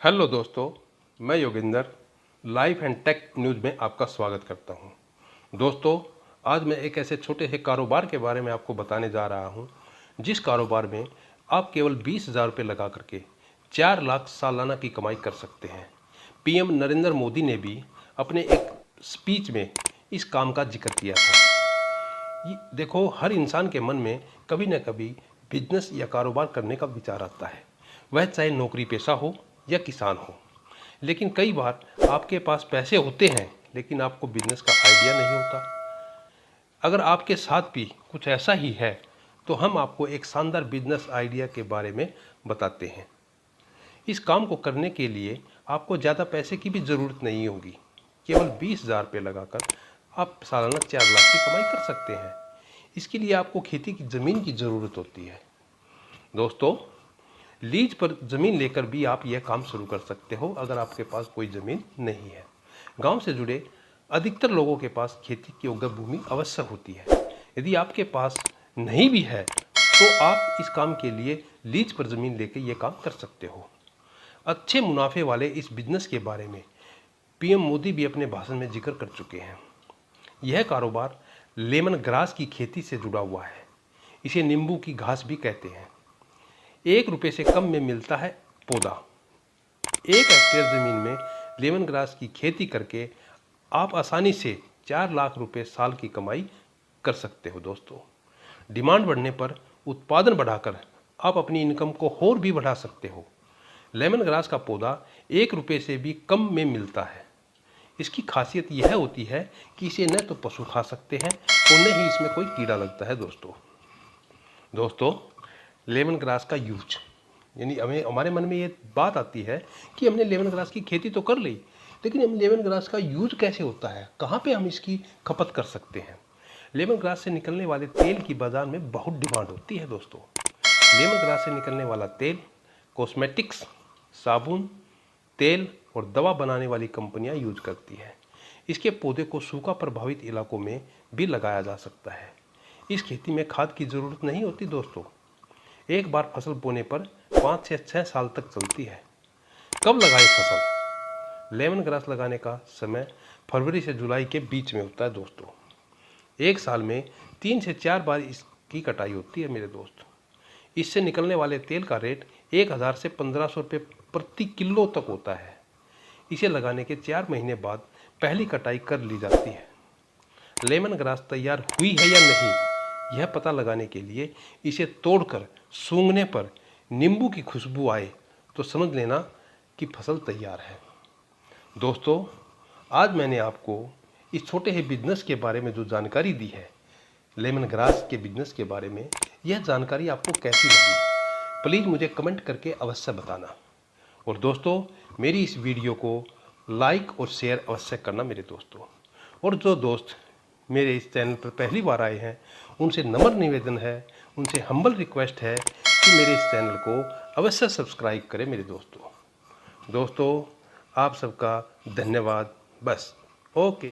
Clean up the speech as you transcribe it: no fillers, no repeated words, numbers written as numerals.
Hello दोस्तों, मैं Yogendra life and tech news में आपका स्वागत करता हूं। दोस्तों, आज मैं एक ऐसे छोटे से कारोबार के बारे में आपको बताने जा रहा हूं, जिस कारोबार में आप केवल 20,000 रुपये लगा करके 4 लाख सालाना की कमाई कर सकते हैं। पीएम नरेंद्र मोदी ने भी अपने एक स्पीच में इस काम का जिक्र किया था। देखो, हर इंसान के मन में कभी न कभी बिजनेस या कारोबार करने का विचार आता है, वह चाहे नौकरी पेशा हो या किसान हो। लेकिन कई बार आपके पास पैसे होते हैं लेकिन आपको बिजनेस का आइडिया नहीं होता। अगर आपके साथ भी कुछ ऐसा ही है तो हम आपको एक शानदार बिजनेस आइडिया के बारे में बताते हैं। इस काम को करने के लिए आपको ज़्यादा पैसे की भी ज़रूरत नहीं होगी। केवल 20,000 रुपये लगाकर आप सालाना 4 लाख की कमाई कर सकते हैं। इसके लिए आपको खेती की ज़मीन की ज़रूरत होती है। दोस्तों, लीज पर ज़मीन लेकर भी आप यह काम शुरू कर सकते हो अगर आपके पास कोई ज़मीन नहीं है। गांव से जुड़े अधिकतर लोगों के पास खेती की योग्य भूमि अवश्य होती है। यदि आपके पास नहीं भी है तो आप इस काम के लिए लीज पर ज़मीन लेकर यह काम कर सकते हो। अच्छे मुनाफे वाले इस बिजनेस के बारे में पीएम मोदी भी अपने भाषण में जिक्र कर चुके हैं। यह कारोबार लेमन ग्रास की खेती से जुड़ा हुआ है। इसे नींबू की घास भी कहते हैं। 1 रुपये से कम में मिलता है पौधा। 1 हेक्टेयर ज़मीन में लेमन ग्रास की खेती करके आप आसानी से 4 लाख रुपए साल की कमाई कर सकते हो। दोस्तों, डिमांड बढ़ने पर उत्पादन बढ़ाकर आप अपनी इनकम को और भी बढ़ा सकते हो। लेमन ग्रास का पौधा 1 रुपये से भी कम में मिलता है। इसकी खासियत यह होती है कि इसे न तो पशु खा सकते हैं और न ही इसमें कोई कीड़ा लगता है। दोस्तों, लेमन ग्रास का यूज, यानी हमारे मन में ये बात आती है कि हमने लेमन ग्रास की खेती तो कर ली, लेकिन हम लेमन ग्रास का यूज कैसे होता है, कहाँ पे हम इसकी खपत कर सकते हैं। लेमन ग्रास से निकलने वाले तेल की बाज़ार में बहुत डिमांड होती है। दोस्तों, लेमन ग्रास से निकलने वाला तेल कॉस्मेटिक्स, साबुन, तेल और दवा बनाने वाली कंपनियां यूज करती है। इसके पौधे को सूखा प्रभावित इलाकों में भी लगाया जा सकता है। इस खेती में खाद की ज़रूरत नहीं होती। दोस्तों, एक बार फसल बोने पर 5 से 6 साल तक चलती है। कब लगाए फसल? लेमन ग्रास लगाने का समय फरवरी से जुलाई के बीच में होता है। दोस्तों, एक साल में 3 से 4 बार इसकी कटाई होती है। मेरे दोस्त, इससे निकलने वाले तेल का रेट 1000 से 1500 रुपये प्रति किलो तक होता है। इसे लगाने के 4 महीने बाद पहली कटाई कर ली जाती है। लेमन ग्रास तैयार हुई है या नहीं, यह पता लगाने के लिए इसे तोड़कर सूंघने पर नींबू की खुशबू आए तो समझ लेना कि फसल तैयार है। दोस्तों, आज मैंने आपको इस छोटे से बिजनेस के बारे में जो जानकारी दी है, लेमन ग्रास के बिजनेस के बारे में, यह जानकारी आपको कैसी लगी प्लीज़ मुझे कमेंट करके अवश्य बताना। और दोस्तों, मेरी इस वीडियो को लाइक और शेयर अवश्य करना मेरे दोस्तों। और जो दोस्त मेरे इस चैनल पर पहली बार आए हैं, उनसे नम्र निवेदन है, उनसे हम्बल रिक्वेस्ट है कि मेरे इस चैनल को अवश्य सब्सक्राइब करें मेरे दोस्तों। आप सबका धन्यवाद। बस, ओके।